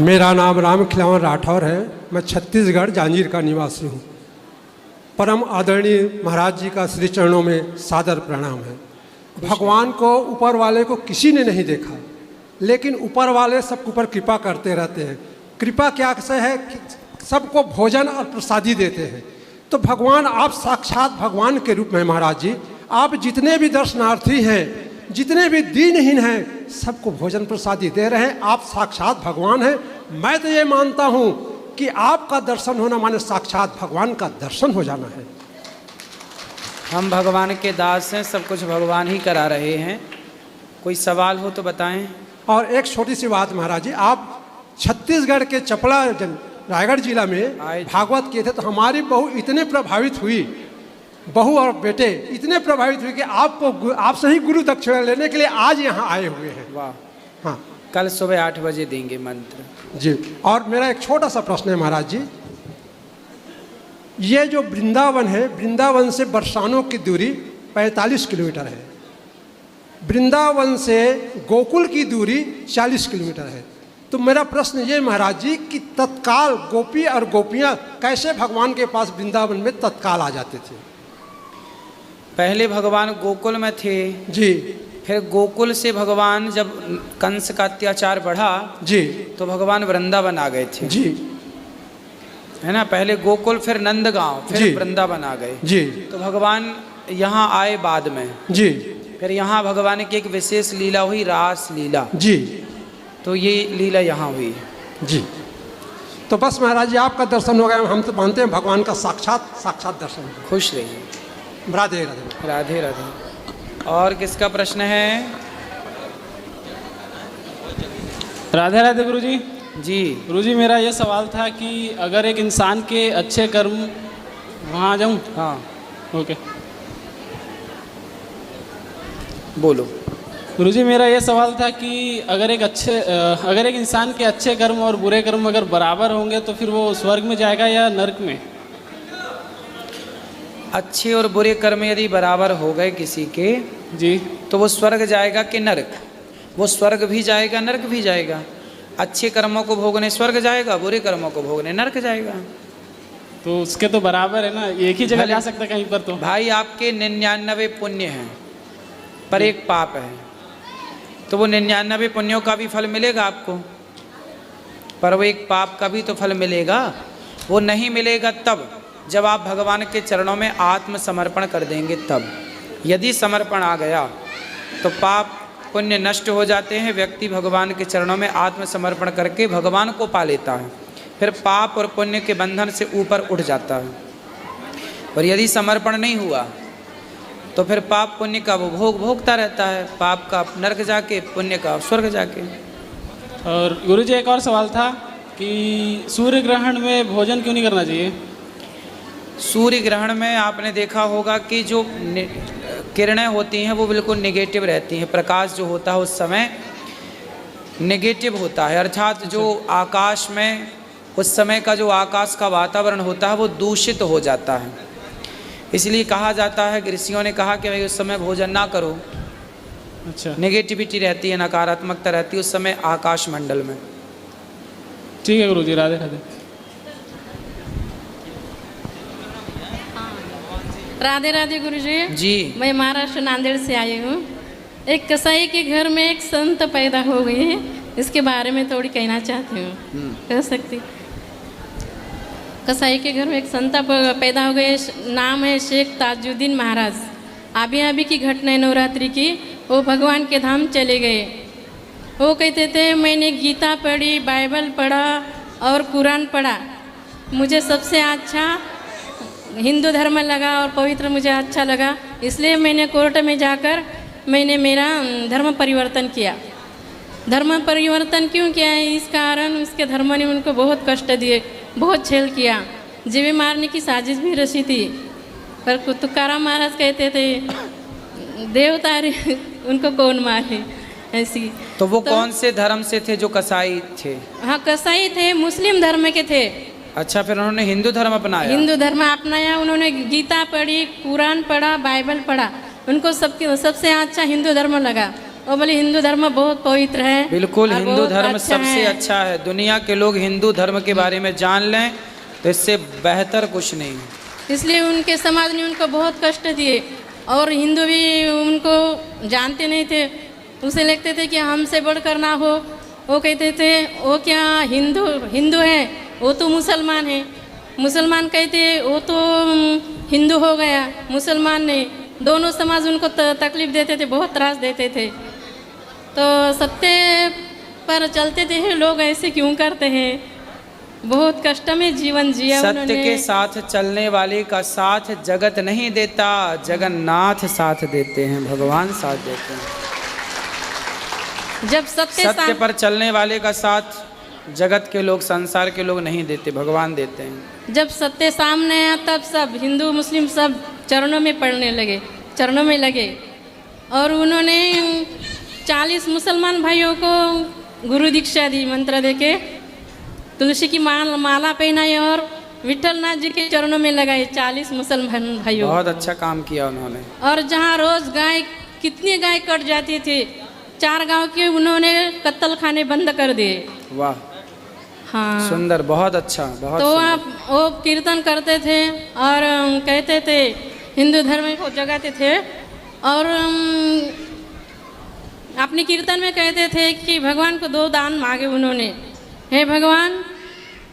मेरा नाम राम खिलावन राठौर है। मैं छत्तीसगढ़ जांजगीर का निवासी हूँ। परम आदरणीय महाराज जी का श्री चरणों में सादर प्रणाम है। भगवान को ऊपर वाले को किसी ने नहीं देखा, लेकिन ऊपर वाले सबके ऊपर कृपा करते रहते हैं। कृपा क्या से है कि सबको भोजन और प्रसादी देते हैं। तो भगवान आप साक्षात भगवान के रूप में महाराज जी, आप जितने भी दर्शनार्थी हैं, जितने भी दीनहीन हैं, सबको भोजन प्रसादी दे रहे हैं। आप साक्षात भगवान हैं। मैं तो ये मानता हूँ कि आपका दर्शन होना माने साक्षात भगवान का दर्शन हो जाना है। हम भगवान के दास हैं, सब कुछ भगवान ही करा रहे हैं। कोई सवाल हो तो बताएं। और एक छोटी सी बात महाराज जी, आप छत्तीसगढ़ के चपला रायगढ़ जिला में भागवत किए थे, तो हमारी बहू इतने प्रभावित हुई, बहू और बेटे इतने प्रभावित हुए कि आपसे ही गुरु दक्षिणा लेने के लिए आज यहाँ आए हुए हैं। वाह। हाँ, कल सुबह 8 बजे देंगे मंत्र जी। और मेरा एक छोटा सा प्रश्न है महाराज जी, ये जो वृंदावन है, वृंदावन से बरसानों की दूरी 45 किलोमीटर है। वृंदावन से गोकुल की दूरी 40 किलोमीटर है। तो मेरा प्रश्न ये महाराज जी कि तत्काल गोपी और गोपियाँ कैसे भगवान के पास वृंदावन में तत्काल आ जाते थे? पहले भगवान गोकुल में थे जी। फिर गोकुल से भगवान जब कंस का अत्याचार बढ़ा जी, तो भगवान वृंदावन आ गए थे जी, है ना। पहले गोकुल, फिर नंदगांव, फिर वृंदावन आ गए जी। तो भगवान यहाँ आए बाद में जी। फिर यहाँ भगवान की एक विशेष लीला हुई, रास लीला जी। तो ये लीला यहाँ हुई जी। तो बस महाराज जी आपका दर्शन हो गया। हम तो मानते हैं भगवान का साक्षात दर्शन हो। खुश रहिए। राधे राधे। राधे राधे। और किसका प्रश्न है? राधे राधे गुरुजी। जी गुरुजी, मेरा ये सवाल था कि अगर एक इंसान के अच्छे कर्म, वहाँ आ जाऊँ? हाँ ओके, बोलो। गुरुजी, मेरा ये सवाल था कि अगर एक इंसान के अच्छे कर्म और बुरे कर्म अगर बराबर होंगे तो फिर वो स्वर्ग में जाएगा या नरक में? अच्छे और बुरे कर्म यदि बराबर हो गए किसी के जी, तो वो स्वर्ग जाएगा कि नरक? वो स्वर्ग भी जाएगा, नरक भी जाएगा। अच्छे कर्मों को भोगने स्वर्ग जाएगा, बुरे कर्मों को भोगने नरक जाएगा। तो उसके तो बराबर है ना, एक ही जगह जा सकता है कहीं पर। तो भाई आपके 99 पुण्य हैं पर एक पाप है, तो वो 99 पुण्यों का भी फल मिलेगा आपको, पर वो एक पाप का भी तो फल मिलेगा। वो नहीं मिलेगा तब जब आप भगवान के चरणों में आत्मसमर्पण कर देंगे। तब यदि समर्पण आ गया तो पाप पुण्य नष्ट हो जाते हैं। व्यक्ति भगवान के चरणों में आत्मसमर्पण करके भगवान को पा लेता है, फिर पाप और पुण्य के बंधन से ऊपर उठ जाता है। और यदि समर्पण नहीं हुआ तो फिर पाप पुण्य का वो भोगता रहता है, पाप का नरक जाके, पुण्य का स्वर्ग जाके। और गुरुजी, एक और सवाल था कि सूर्य ग्रहण में भोजन क्यों नहीं करना चाहिए? सूर्य ग्रहण में आपने देखा होगा कि जो किरणें होती हैं वो बिल्कुल नेगेटिव रहती हैं। प्रकाश जो होता है उस समय नेगेटिव होता है, अर्थात जो आकाश में उस समय का जो आकाश का वातावरण होता है वो दूषित हो जाता है। इसलिए कहा जाता है, ऋषियों ने कहा कि भाई उस समय भोजन ना करो। अच्छा, नेगेटिविटी रहती है, नकारात्मकता रहती है उस समय आकाश मंडल में। ठीक है गुरुजी, राधे राधे। राधे राधे गुरुजी। जी, मैं महाराष्ट्र नांदेड़ से आई हूँ। एक कसाई के घर में एक संत पैदा हो गए हैं, इसके बारे में थोड़ी कहना चाहती हूँ। कह सकती? कसाई के घर में एक संत पैदा हो गए, नाम है शेख ताजुद्दीन महाराज। अभी की घटना है नवरात्रि की। वो भगवान के धाम चले गए। वो कहते थे मैंने गीता पढ़ी, बाइबल पढ़ा और कुरान पढ़ा, मुझे सबसे अच्छा हिंदू धर्म लगा और पवित्र मुझे अच्छा लगा, इसलिए मैंने कोर्ट में जाकर मैंने मेरा धर्म परिवर्तन किया। धर्म परिवर्तन क्यों किया है? इस कारण उसके धर्म ने उनको बहुत कष्ट दिए, बहुत छेल किया, जीवे मारने की साजिश भी रची थी। पर तुकाराम महाराज कहते थे देवता उनको कौन मारे, ऐसी। तो वो कौन से धर्म से थे जो कसाई थे? हाँ, कसाई थे, मुस्लिम धर्म के थे। अच्छा, फिर उन्होंने हिंदू धर्म अपनाया? हिंदू धर्म अपनाया। उन्होंने गीता पढ़ी, कुरान पढ़ा, बाइबल पढ़ा, उनको सबसे अच्छा हिंदू धर्म लगा वो बोले हिंदू धर्म बहुत पवित्र है। बिल्कुल, और हिंदू बहुत धर्म अच्छा सबसे है। अच्छा है। दुनिया के लोग हिंदू धर्म के बारे में जान लें तो इससे बेहतर कुछ नहीं है। इसलिए उनके समाज ने उनको बहुत कष्ट दिए और हिंदू भी उनको जानते नहीं थे, उसे लगते थे कि हमसे बढ़कर ना हो। वो कहते थे वो क्या हिंदू है, वो तो मुसलमान है। मुसलमान कहते वो तो हिंदू हो गया, मुसलमान नहीं। दोनों समाज उनको तकलीफ देते थे, बहुत त्रास देते थे। तो सत्य पर चलते थे लोग, ऐसे क्यों करते हैं? बहुत कष्ट में जीवन जिया सत्य उन्होंने। के साथ चलने वाले का साथ जगत नहीं देता, जगन्नाथ साथ देते हैं, भगवान साथ देते हैं। जब सत्य पर चलने वाले का साथ जगत के लोग, संसार के लोग नहीं देते, भगवान देते हैं। जब सत्य सामने आया तब सब हिंदू मुस्लिम सब चरणों में पड़ने लगे, चरणों में लगे। और उन्होंने 40 मुसलमान भाइयों को गुरु दीक्षा दी, मंत्र देके तुलसी की माला पहनाई और विठलनाथ जी के चरणों में लगाए 40 मुसलमान भाइयों। बहुत अच्छा काम किया उन्होंने। और जहाँ रोज कितनी गाय कट जाती थी, 4 गांव के उन्होंने कत्ल खाने बंद कर दिए। वाह, हाँ, सुंदर, बहुत अच्छा, बहुत तो सुंदर। आप वो कीर्तन करते थे और कहते थे, हिंदू धर्म को जगाते थे। और अपने कीर्तन में कहते थे कि भगवान को 2 दान मांगे उन्होंने। हे भगवान,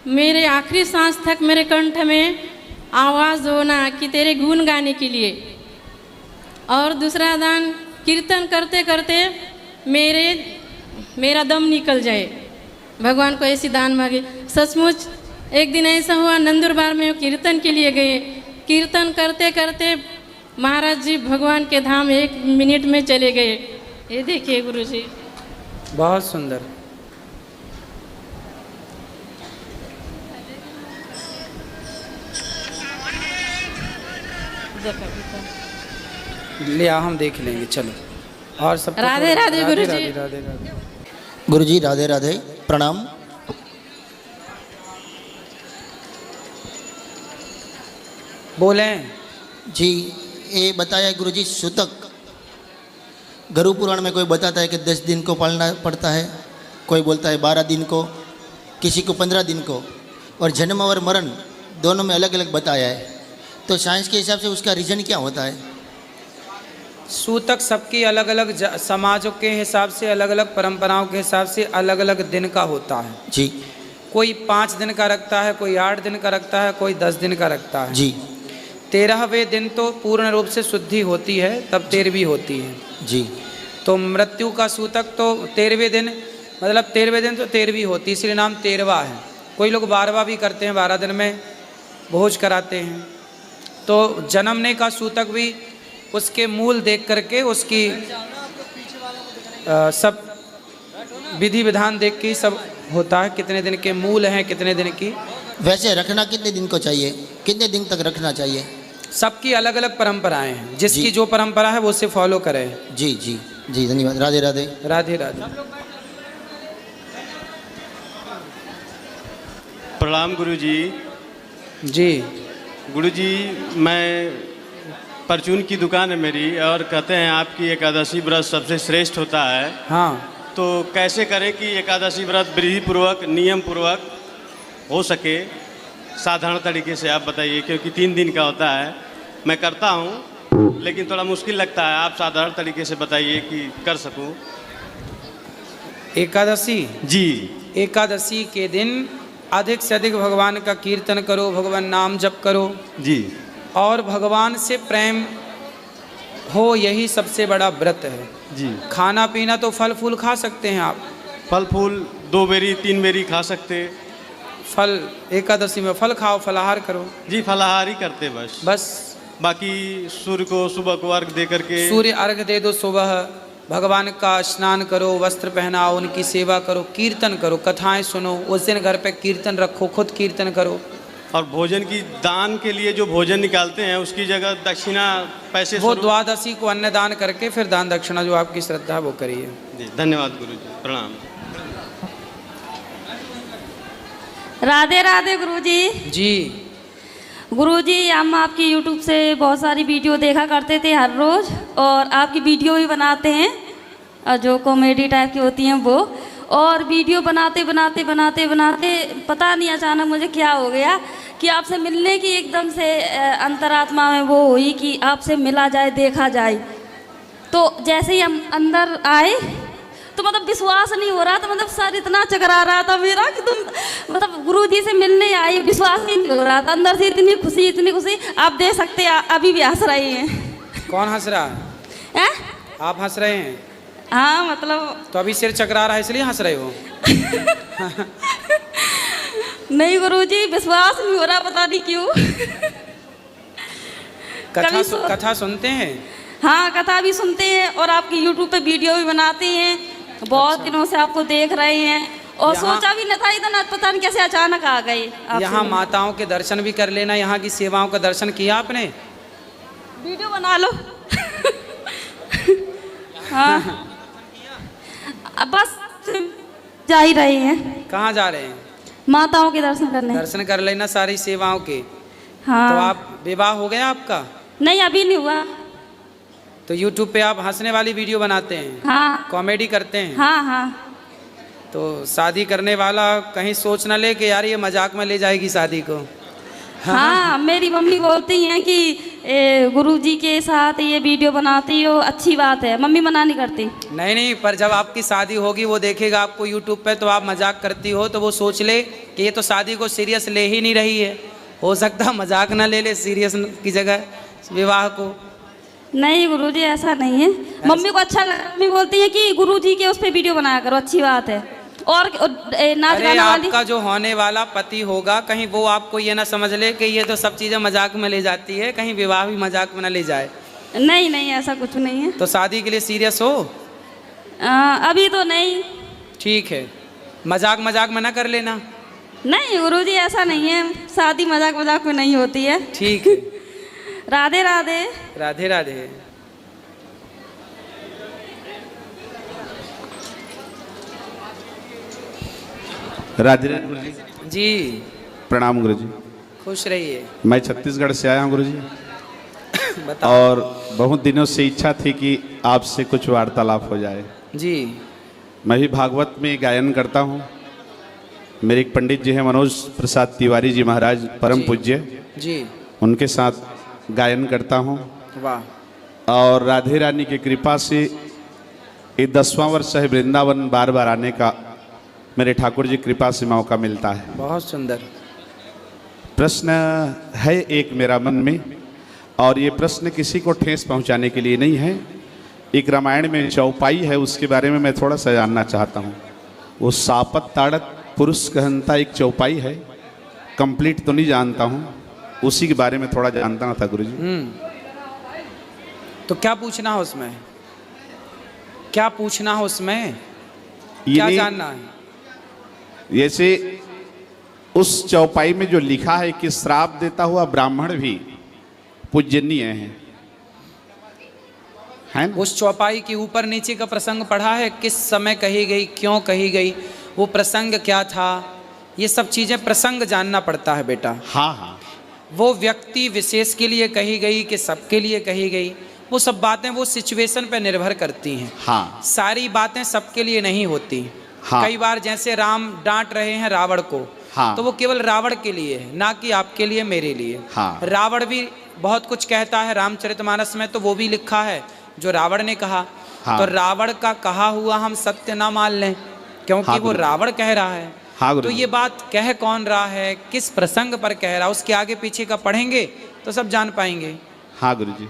मेरे आखिरी सांस तक मेरे कंठ में आवाज़ होना कि तेरे गुण गाने के लिए। और दूसरा दान, कीर्तन करते करते मेरा दम निकल जाए। भगवान को ऐसी दान मांगे। सचमुच एक दिन ऐसा हुआ, नंदुरबार में कीर्तन के लिए गए। कीर्तन करते करते महाराज जी भगवान के धाम 1 मिनट में चले गए। ये देखिए गुरु जी, बहुत सुंदर। लिया, हम देख लेंगे, चलो। और सब राधे राधे गुरु जी। राधे राधे राधे। गुरुजी राधे राधे, प्रणाम। बोलें जी, ये बताया गुरुजी, सूतक गरु पुराण में कोई बताता है कि 10 दिन को पालना पड़ता है, कोई बोलता है 12 दिन को, किसी को 15 दिन को, और जन्म और मरण दोनों में अलग अलग बताया है। तो साइंस के हिसाब से उसका रीज़न क्या होता है? सूतक सबकी अलग अलग समाजों के हिसाब से, अलग अलग परंपराओं के हिसाब से अलग अलग दिन का होता है। जी कोई 5 दिन का रखता है, कोई 8 दिन का रखता है, कोई 10 दिन का रखता है। जी 13वें दिन तो पूर्ण रूप से शुद्धि होती है, तब 13वीं होती है। जी तो मृत्यु का सूतक तो 13वें दिन, मतलब 13वें दिन तो 13वीं होती है, इसलिए नाम 13वां है। कोई लोग 12वां भी करते हैं, 12 दिन में भोज कराते हैं। तो जन्मने का सूतक भी उसके मूल देख करके, उसकी सब विधि विधान देख के सब होता है, कितने दिन के मूल हैं, कितने दिन की। वैसे रखना कितने दिन को चाहिए, कितने दिन तक रखना चाहिए? सबकी अलग अलग परंपराएं हैं, जिसकी जी। जो परंपरा है वो उसे फॉलो करे। जी जी जी, धन्यवाद। राधे राधे। राधे राधे। प्रणाम गुरुजी। जी गुरुजी, मैं परचून की दुकान है मेरी, और कहते हैं आपकी एकादशी व्रत सबसे श्रेष्ठ होता है। हाँ, तो कैसे करें कि एकादशी व्रत विधि पूर्वक, नियम पूर्वक हो सके, साधारण तरीके से आप बताइए, क्योंकि 3 दिन का होता है। मैं करता हूँ लेकिन थोड़ा मुश्किल लगता है, आप साधारण तरीके से बताइए कि कर सकूँ। एकादशी, जी एकादशी के दिन अधिक से अधिक भगवान का कीर्तन करो, भगवान नाम जप करो जी, और भगवान से प्रेम हो, यही सबसे बड़ा व्रत है। जी। खाना पीना तो फल फूल खा सकते हैं आप, फल फूल 2 बेरी 3 बेरी खा सकते। फल एकादशी में फल खाओ, फलाहार करो। जी, फलाहार ही करते बस। बाकी सूर्य को सुबह को अर्घ दे करके, सूर्य अर्घ दे दो सुबह, भगवान का स्नान करो, वस्त्र पहनाओ, उनकी सेवा करो, कीर्तन करो, कथाएं सुनो। उस दिन घर पे कीर्तन रखो, खुद कीर्तन करो। और भोजन की दान के लिए जो भोजन निकालते हैं उसकी जगह दक्षिणा पैसे वो द्वादशी को अन्नदान करके फिर दान दक्षिणा जो आपकी श्रद्धा है वो करिए। जी, धन्यवाद गुरुजी, प्रणाम। राधे राधे गुरुजी। जी गुरुजी, हम आपकी YouTube से बहुत सारी वीडियो देखा करते थे हर रोज़, और आपकी वीडियो भी बनाते हैं। जो कॉमेडी टाइप की होती हैं वो। और वीडियो बनाते बनाते बनाते बनाते पता नहीं अचानक मुझे क्या हो गया कि आपसे मिलने की एकदम से अंतरात्मा में वो हुई कि आपसे मिला जाए, देखा जाए। तो जैसे ही हम अंदर आए तो मतलब विश्वास नहीं हो रहा था, मतलब सर इतना चकरा रहा था मेरा कि तुम मतलब गुरुजी से मिलने आई, विश्वास ही नहीं हो रहा था। अंदर से इतनी खुशी आप देख सकते हैं, अभी भी हंस रही हैं। कौन हंस रहा है? आप हंस रहे हैं? हाँ मतलब तो अभी सिर चकरा रहा है इसलिए हंस रहे हो? नहीं गुरुजी, विश्वास नहीं हो रहा, पता नहीं क्यों। कथा सुनते हैं? हाँ, कथा भी सुनते हैं और आपकी यूट्यूब पे वीडियो भी बनाते हैं। बहुत दिनों से आपको देख रहे हैं और सोचा भी नहीं था, इतना पता नहीं कैसे अचानक आ गए। यहाँ माताओं के दर्शन भी कर लेना, यहाँ की सेवाओं का दर्शन किया आपने? वीडियो बना लो। हाँ अब बस जा ही रहे हैं। कहाँ जा रहे हैं? माताओं के दर्शन करने। दर्शन कर लेना सारी सेवाओं के। हाँ। तो आप विवाह हो गया आपका? नहीं, अभी नहीं हुआ। तो YouTube पे आप हंसने वाली वीडियो बनाते हैं? हाँ। कॉमेडी करते हैं? हाँ हाँ। तो शादी करने वाला कहीं सोच ना ले कि यार ये मजाक में ले जाएगी शादी को। हाँ, मेरी मम्मी बोलती हैं कि गुरुजी के साथ ये वीडियो बनाती हो, अच्छी बात है। मम्मी मना नहीं करती। नहीं, पर जब आपकी शादी होगी वो देखेगा आपको YouTube पे, तो आप मजाक करती हो तो वो सोच ले कि ये तो शादी को सीरियस ले ही नहीं रही है। हो सकता मजाक ना ले सीरियस की जगह विवाह को। नहीं गुरुजी, ऐसा नहीं है। मम्मी को अच्छा लगा, मम्मी बोलती है कि गुरुजी के उस पर वीडियो बनाया करो, अच्छी बात है। और नाच गाना वाली। आपका जो होने वाला पति होगा कहीं वो आपको ये ना समझ ले कि ये तो सब चीज़ें मजाक में ले जाती है, कहीं विवाह भी मजाक में ना ले जाए। नहीं नहीं, ऐसा कुछ नहीं है। तो शादी के लिए सीरियस हो? अभी तो नहीं। ठीक है, मजाक में ना कर लेना। नहीं गुरुजी, ऐसा नहीं है, शादी मजाक में नहीं होती है। ठीक है। राधे राधे। राधे राधे। राधे राधे गुरुजी। जी प्रणाम गुरुजी। खुश रहिए। मैं छत्तीसगढ़ से आया हूँ गुरुजी। बताओ। और बहुत दिनों से इच्छा थी कि आपसे कुछ वार्तालाप हो जाए। जी। मैं भी भागवत में गायन करता हूँ। मेरे एक पंडित जी हैं मनोज प्रसाद तिवारी जी महाराज, परम पूज्य जी, उनके साथ गायन करता हूँ। वाह। और राधे रानी की कृपा से ये 10वां वर्ष है वृंदावन बार बार आने का, मेरे ठाकुर जी कृपा से मौका मिलता है। बहुत सुंदर। प्रश्न है एक मेरा मन में, और ये प्रश्न किसी को ठेस पहुंचाने के लिए नहीं है। एक रामायण में चौपाई है, उसके बारे में मैं थोड़ा सा जानना चाहता हूँ। वो सापत ताड़त पुरुष कहनता एक चौपाई है, कंप्लीट तो नहीं जानता हूँ, उसी के बारे में थोड़ा जानता था गुरुजी। तो क्या पूछना है उसमें? क्या पूछना है उसमें? ये क्या जानना है? जैसे उस चौपाई में जो लिखा है कि श्राप देता हुआ ब्राह्मण भी पूजनीय है ना? उस चौपाई के ऊपर नीचे का प्रसंग पढ़ा है, किस समय कही गई, क्यों कही गई, वो प्रसंग क्या था, ये सब चीजें प्रसंग जानना पड़ता है बेटा। हाँ हाँ। वो व्यक्ति विशेष के लिए कही गई कि सबके लिए कही गई, वो सब बातें वो सिचुएशन पर निर्भर करती हैं। हाँ। सारी बातें सबके लिए नहीं होती। हाँ। कई बार जैसे राम डांट रहे हैं रावण को, हाँ। तो वो केवल रावण के लिए है, ना कि आपके लिए, मेरे लिए। हाँ। रावण भी बहुत कुछ कहता है रामचरितमानस में, तो वो भी लिखा है जो रावण ने कहा। हाँ। तो रावण का कहा हुआ हम सत्य ना मान लें, क्योंकि हाँ, वो रावण कह रहा है। हाँ, तो ये बात कह कौन रहा है, किस प्रसंग पर कह रहा है, उसके आगे पीछे का पढ़ेंगे तो सब जान पाएंगे। हाँ गुरुजी।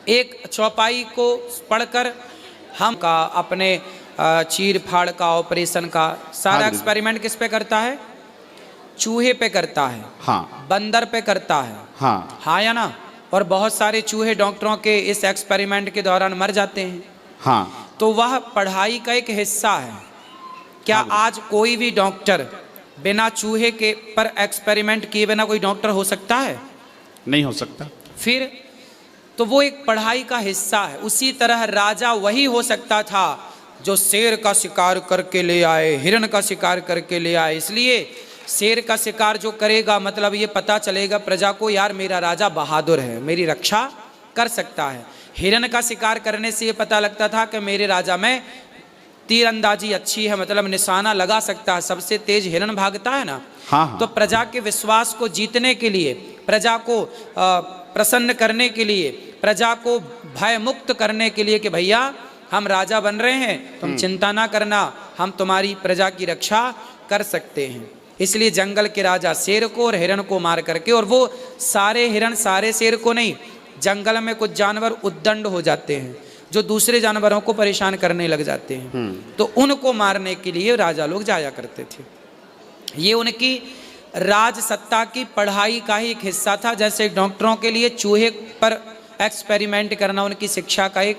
एक चौपाई को पढ़कर हम का अपने चीर फाड़ का, ऑपरेशन का सारा हाँ, एक्सपेरिमेंट किस पे करता है? चूहे पे करता है। हाँ। बंदर पे करता है। हाँ। हाँ या ना? और बहुत सारे चूहे डॉक्टरों के इस एक्सपेरिमेंट के दौरान मर जाते हैं। हाँ। तो वह पढ़ाई का एक हिस्सा है। क्या आज कोई भी डॉक्टर बिना चूहे के पर एक्सपेरिमेंट किए बिना कोई डॉक्टर हो सकता है? नहीं हो सकता। फिर तो वो एक पढ़ाई का हिस्सा है। उसी तरह राजा वही हो सकता था जो शेर का शिकार करके ले आए, हिरण का शिकार करके ले आए। इसलिए शेर का शिकार जो करेगा, मतलब ये पता चलेगा प्रजा को, यार मेरा राजा बहादुर है, मेरी रक्षा कर सकता है। हिरण का शिकार करने से ये पता लगता था कि मेरे राजा में तीरंदाजी अच्छी है, मतलब निशाना लगा सकता है, सबसे तेज हिरण भागता है ना। हाँ। तो प्रजा के विश्वास को जीतने के लिए, प्रजा को प्रसन्न करने के लिए, प्रजा को भय मुक्त करने के लिए कि भैया हम राजा बन रहे हैं, तुम चिंता ना करना, हम तुम्हारी प्रजा की रक्षा कर सकते हैं। इसलिए जंगल के राजा शेर को और हिरण को मार करके, और वो सारे हिरण सारे शेर को नहीं, जंगल में कुछ जानवर उद्दंड हो जाते हैं जो दूसरे जानवरों को परेशान करने लग जाते हैं, तो उनको मारने के लिए राजा लोग जाया करते थे। ये उनकी राज सत्ता की पढ़ाई का ही एक हिस्सा था। जैसे डॉक्टरों के लिए चूहे पर एक्सपेरिमेंट करना उनकी शिक्षा का एक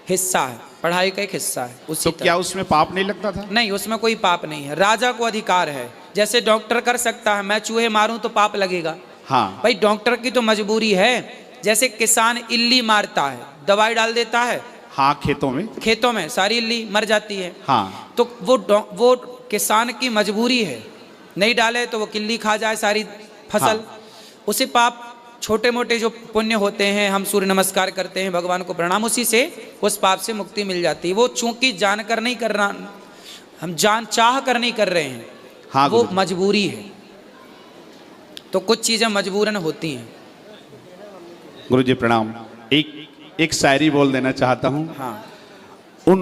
हिस्सा है, पढ़ाई का एक हिस्सा है। उसी तो क्या उसमें पाप नहीं लगता था? नहीं, उसमें कोई पाप नहीं है। राजा को अधिकार है, जैसे डॉक्टर कर सकता है, मैं चूहे मारूं तो पाप लगेगा। हाँ भाई डॉक्टर की तो मजबूरी है। जैसे किसान इल्ली मारता है, दवाई डाल देता है, हाँ, खेतों में सारी इल्ली मर जाती है। हाँ, तो वो किसान की मजबूरी है, नहीं डाले तो वो किल्ली खा जाए सारी फसल। हाँ। उसी पाप छोटे मोटे जो पुण्य होते हैं, हम सूर्य नमस्कार करते हैं, भगवान को प्रणाम, उसी से उस पाप से मुक्ति मिल जाती है। वो चूंकि जानकर नहीं कर रहा, हम जान चाह कर नहीं कर रहे हैं, हाँ, वो गुरुजी। मजबूरी है। तो कुछ चीजें मजबूरन होती हैं। गुरुजी प्रणाम। एक शायरी बोल देना चाहता हूँ। हाँ। उन्होंने